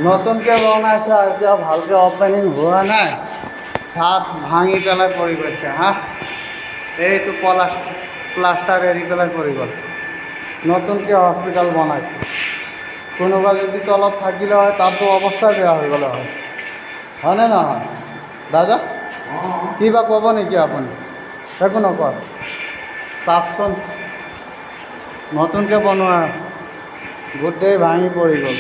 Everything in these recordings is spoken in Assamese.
নতুনকে বনাইছে আৰু এতিয়া ভালকৈ অপেনিং হোৱা নাই, ছাদ ভাঙি পেলাই পৰি গৈছে হা। এইটো প্লাষ্টাৰ এৰি পেলাই পৰি গ'ল। নতুনকৈ হস্পিটেল বনাইছে, কোনোবা যদি তলত থাকিলে হয় তাতো অৱস্থা বেয়া হৈ গ'লে হয়, হয়নে নহয় দাদা? কিবা ক'ব নেকি আপুনি? একো নকয়, চাওকচোন নতুনকৈ বনোৱা গোটেই ভাঙি পৰি গ'ল।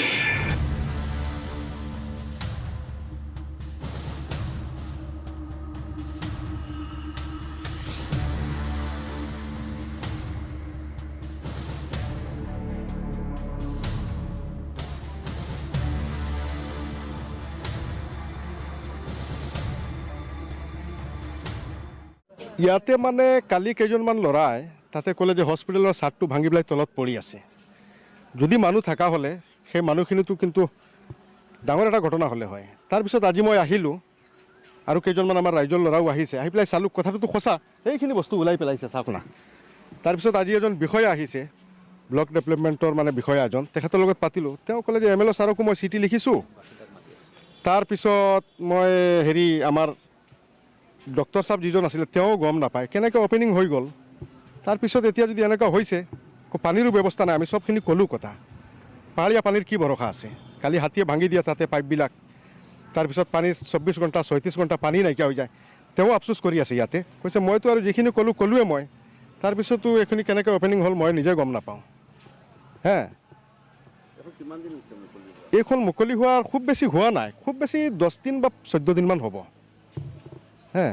ইয়াতে মানে কালি কেইজনমান ল'ৰাই তাতে ক'লে যে হস্পিটেলৰ ছাদটো ভাঙি পেলাই তলত পৰি আছে। যদি মানুহ থকা হ'লে সেই মানুহখিনিতো কিন্তু ডাঙৰ এটা ঘটনা হ'লে হয়। তাৰপিছত আজি মই আহিলোঁ আৰু কেইজনমান আমাৰ ৰাইজৰ ল'ৰাও আহিছে, আহি পেলাই চালোঁ কথাটোতো সঁচা, সেইখিনি বস্তু ওলাই পেলাইছে চাওক না। তাৰপিছত আজি এজন বিষয়া আহিছে, ব্লক ডেভেলপমেণ্টৰ মানে বিষয়া এজন, তেখেতৰ লগত পাতিলোঁ। তেওঁ ক'লে যে MLA ছাৰকো মই চিঠি লিখিছোঁ। তাৰপিছত মই আমাৰ ডক্টৰ চাহাব যিজন আছিলে তেওঁ গম নাপায় কেনেকৈ অপেনিং হৈ গ'ল। তাৰপিছত এতিয়া যদি এনেকুৱা হৈছে, পানীৰো ব্যৱস্থা নাই। আমি চবখিনি ক'লোঁ কথা, পাহাৰীয়া পানীৰ কি ভৰসা আছে? কালি হাতীয়ে ভাঙি দিয়ে তাতে পাইপবিলাক, তাৰপিছত পানী 24 ঘণ্টা 36 ঘণ্টা পানী নাইকিয়া হৈ যায়। তেওঁ আফচোচ কৰি আছে ইয়াতে, কৈছে মইতো আৰু যিখিনি ক'লোঁৱে মই, তাৰপিছতো এইখিনি কেনেকৈ অপেনিং হ'ল মই নিজে গম নাপাওঁ। হে, এইখন মুকলি হোৱাৰ খুব বেছি হোৱা নাই, খুব বেছি 10 দিন বা 14 দিনমান হ'ব। হে,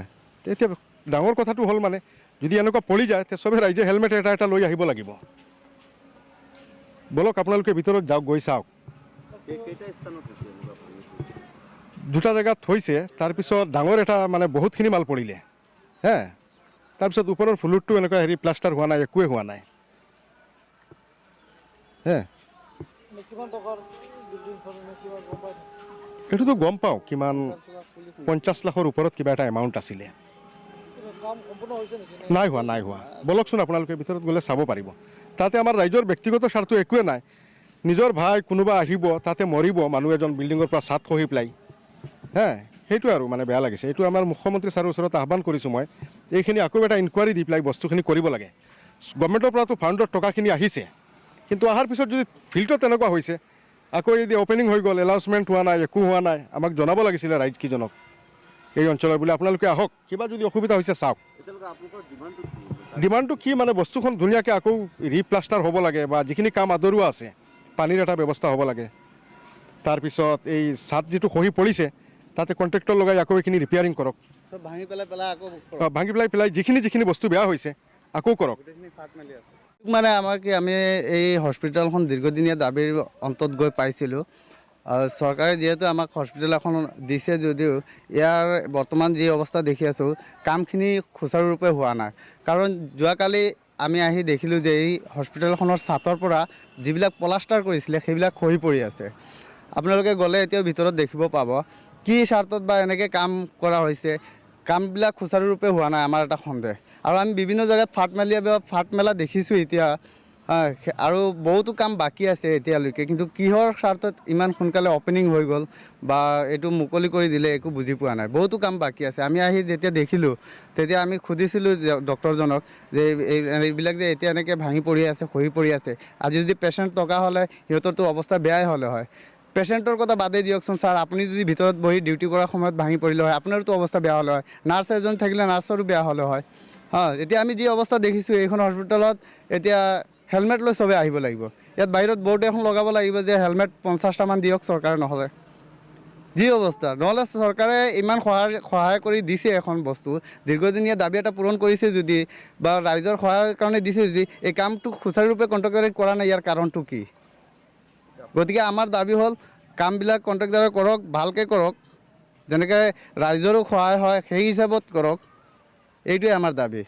এতিয়া ডাঙৰ কথাটো হ'ল মানে যদি এনেকুৱা পৰি যায় তে চবে ৰাইজে হেলমেট এটা এটা লৈ আহিব লাগিব। বলক আপোনালোকে ভিতৰত যাওক, গৈ চাওক। দুটা জেগাত থৈছে, তাৰপিছত ডাঙৰ এটা মানে বহুতখিনি মাল পৰিলে। হে, তাৰপিছত ওপৰৰ ফ্ল'ৰটো এনেকুৱা প্লাষ্টাৰ হোৱা নাই, একোৱে হোৱা নাই। হে, এইটোতো গম পাওঁ কিমান 50 লাখৰ ওপৰত কিবা এটা এমাউণ্ট আছিলে। নাই হোৱা। বলকচোন আপোনালোকে ভিতৰত গ'লে চাব পাৰিব। তাতে আমাৰ ৰাইজৰ ব্যক্তিগত স্বাৰ্থ একোৱে নাই। নিজৰ ভাই কোনোবা আহিব, তাতে মৰিব মানুহ এজন বিল্ডিঙৰ পৰা ছাদ খহি পেলাই। হে, সেইটোৱে আৰু মানে বেয়া লাগিছে। এইটো আমাৰ মুখ্যমন্ত্ৰী ছাৰৰ ওচৰত আহ্বান কৰিছোঁ মই, এইখিনি আকৌ এটা ইনকুৱাৰী দি পেলাই বস্তুখিনি কৰিব লাগে। গভৰ্ণমেণ্টৰ পৰাতো ফাণ্ডৰ টকাখিনি আহিছে, কিন্তু অহাৰ পিছত যদি ফিল্ডত তেনেকুৱা হৈছে, আকৌ যদি অপেনিং হৈ গ'ল, এলাউন্সমেণ্ট হোৱা নাই, একো হোৱা নাই, আমাক জনাব লাগিছিলে ৰাইজকেইজনক এই অঞ্চলৰ বোলে আপোনালোকে আহক, কিবা যদি অসুবিধা হৈছে চাওক। ডিমাণ্ডটো কি মানে বস্তুখন ধুনীয়াকৈ আকৌ ৰিপ্লাষ্টাৰ হ'ব লাগে, বা যিখিনি কাম আদৰুৱা আছে পানীৰ এটা ব্যৱস্থা হ'ব লাগে। তাৰপিছত এই ছাদ যিটো খহি পৰিছে তাতে কণ্ট্ৰেক্টৰ লগাই আকৌ এইখিনি ৰিপেয়াৰিং কৰক, ভাঙি পেলাই যিখিনি বস্তু বেয়া হৈছে আকৌ কৰক। মানে আমাৰ কি, আমি এই হস্পিটেলখন দীৰ্ঘদিনীয়া দাবীৰ অন্তত গৈ পাইছিলোঁ। চৰকাৰে যিহেতু আমাক হস্পিটেল এখন দিছে যদিও ইয়াৰ বৰ্তমান যি অৱস্থা দেখি আছোঁ, কামখিনি সুচাৰুৰূপে হোৱা নাই। কাৰণ যোৱাকালি আমি আহি দেখিলোঁ যে এই হস্পিটেলখনৰ ছাদৰ পৰা যিবিলাক প্লাষ্টাৰ কৰিছিলে সেইবিলাক খহি পৰি আছে। আপোনালোকে গ'লে এতিয়াও ভিতৰত দেখিব পাব কি স্বাৰ্থত বা এনেকৈ কাম কৰা হৈছে। কামবিলাক সুচাৰুৰূপে হোৱা নাই, আমাৰ এটা সন্দেহ। আৰু আমি বিভিন্ন জেগাত ফাট মেলা দেখিছোঁ এতিয়া, আৰু বহুতো কাম বাকী আছে এতিয়ালৈকে। কিন্তু কিহৰ স্বাৰ্থত ইমান সোনকালে অপেনিং হৈ গ'ল বা এইটো মুকলি কৰি দিলে একো বুজি পোৱা নাই। বহুতো কাম বাকী আছে। আমি আহি যেতিয়া দেখিলোঁ তেতিয়া আমি সুধিছিলোঁ যে ডক্টৰজনক যে এইবিলাক যে এতিয়া এনেকৈ ভাঙি পৰি আছে, খহি পৰি আছে, আজি যদি পেচেণ্ট থকা হ'লে সিহঁতৰতো অৱস্থা বেয়াই হ'লে হয়। পেচেণ্টৰ কথা বাদেই দিয়কচোন ছাৰ, আপুনি যদি ভিতৰত বহি ডিউটি কৰাৰ সময়ত ভাঙি পৰিলে হয়, আপোনাৰতো অৱস্থা বেয়া হ'লে হয়। নাৰ্ছ এজন থাকিলে নাৰ্ছৰো বেয়া হ'লে হয়। এতিয়া আমি যি অৱস্থা দেখিছোঁ এইখন হস্পিটেলত, এতিয়া হেলমেট লৈ চবেই আহিব লাগিব। ইয়াত বাহিৰত বৰ্ড এখন লগাব লাগিব যে হেলমেট 50টামান দিয়ক চৰকাৰে, নহ'লে যি অৱস্থা। নহ'লে চৰকাৰে ইমান সহায় কৰি দিছে এখন বস্তু, দীৰ্ঘদিনীয়া দাবী এটা পূৰণ কৰিছে যদি, বা ৰাইজৰ সহায়ৰ কাৰণে দিছে যদি, এই কামটো সুচাৰুৰূপে কণ্ট্ৰেক্টৰে কৰা নাই, ইয়াৰ কাৰণটো কি? গতিকে আমাৰ দাবী হ'ল কামবিলাক কণ্ট্ৰেক্টৰে কৰক, ভালকৈ কৰক, যেনেকৈ ৰাইজৰো সহায় হয় সেই হিচাপত কৰক। এইটোৱে আমাৰ দাবী।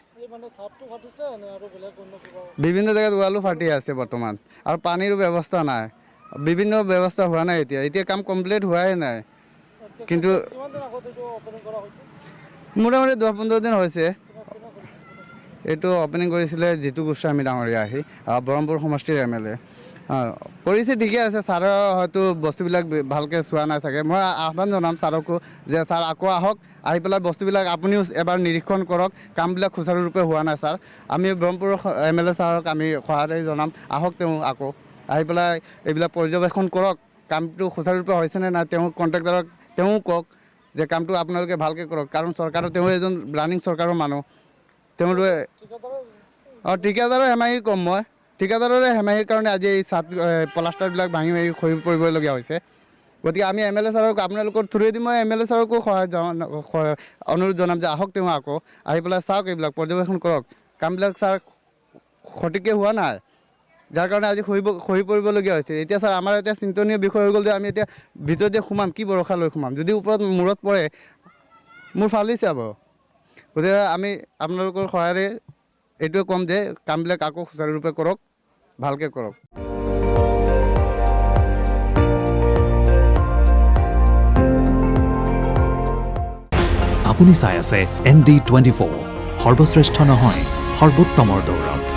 বিভিন্ন জেগাত ৱালো ফাটি আছে বৰ্তমান, আৰু পানীৰো ব্যৱস্থা নাই, বিভিন্ন ব্যৱস্থা হোৱা নাই। এতিয়া কাম কমপ্লিট হোৱাই নাই। কিন্তু মোটামুটি 10-15 দিন হৈছে। এইটো অপেনিং কৰিছিলে জিতু গোস্বামী ডাঙৰীয়া আহি, ব্ৰহ্মপুৰ সমষ্টিৰ MLA। কৰিছে ঠিকে আছে, ছাৰে হয়তো বস্তুবিলাক ভালকৈ চোৱা নাই চাগে। মই আহ্বান জনাম ছাৰকো যে ছাৰ আকৌ আহক, আহি পেলাই বস্তুবিলাক আপুনিও এবাৰ নিৰীক্ষণ কৰক, কামবিলাক সুচাৰুৰূপে হোৱা নাই ছাৰ। আমি ব্ৰহ্মপুৰৰ MLA ছাৰক আমি সহায় জনাম, আহক তেওঁ আকৌ আহি পেলাই এইবিলাক পৰ্যবেক্ষণ কৰক, কামটো সুচাৰুৰূপে হৈছেনে নাই। তেওঁ কণ্ট্ৰেক্টৰক তেওঁ কওক যে কামটো আপোনালোকে ভালকৈ কৰক, কাৰণ চৰকাৰৰ তেওঁ এজন ৰানিং চৰকাৰৰ মানুহ। তেওঁলোকে ঠিকাদাৰৰ হেমাহি ক'ম মই, ঠিকাদাৰৰে হেমাহিৰ কাৰণে আজি এই প্লাষ্টাৰবিলাক ভাঙি খহি পৰিবলগীয়া হৈছে। গতিকে আমি MLA ছাৰক আপোনালোকৰ থ্ৰুৱেদি মই MLA ছাৰকো অনুৰোধ জনাম যে আহক তেওঁ আকৌ আহি পেলাই চাওক, এইবিলাক পৰ্যবেক্ষণ কৰক, কামবিলাক ছাৰ সঠিককৈ হোৱা নাই, যাৰ কাৰণে আজি খহি পৰিবলগীয়া হৈছে। এতিয়া ছাৰ আমাৰ এতিয়া চিন্তনীয় বিষয় হৈ গ'ল যে আমি এতিয়া ভিতৰত যে সোমাম, কি ভৰসা লৈ সোমাম, যদি ওপৰত মূৰত পৰে মোৰ ফালি চাব। গতিকে আমি আপোনালোকৰ সহায়েৰে এইটোৱে ক'ম যে কামবিলাক আকৌ সুচাৰুৰূপে কৰক, ভালকৈ কৰক। আপুনি চাই আছে ND24, সৰ্বশ্ৰেষ্ঠ নহয় সৰ্বোত্তমৰ দৌৰত।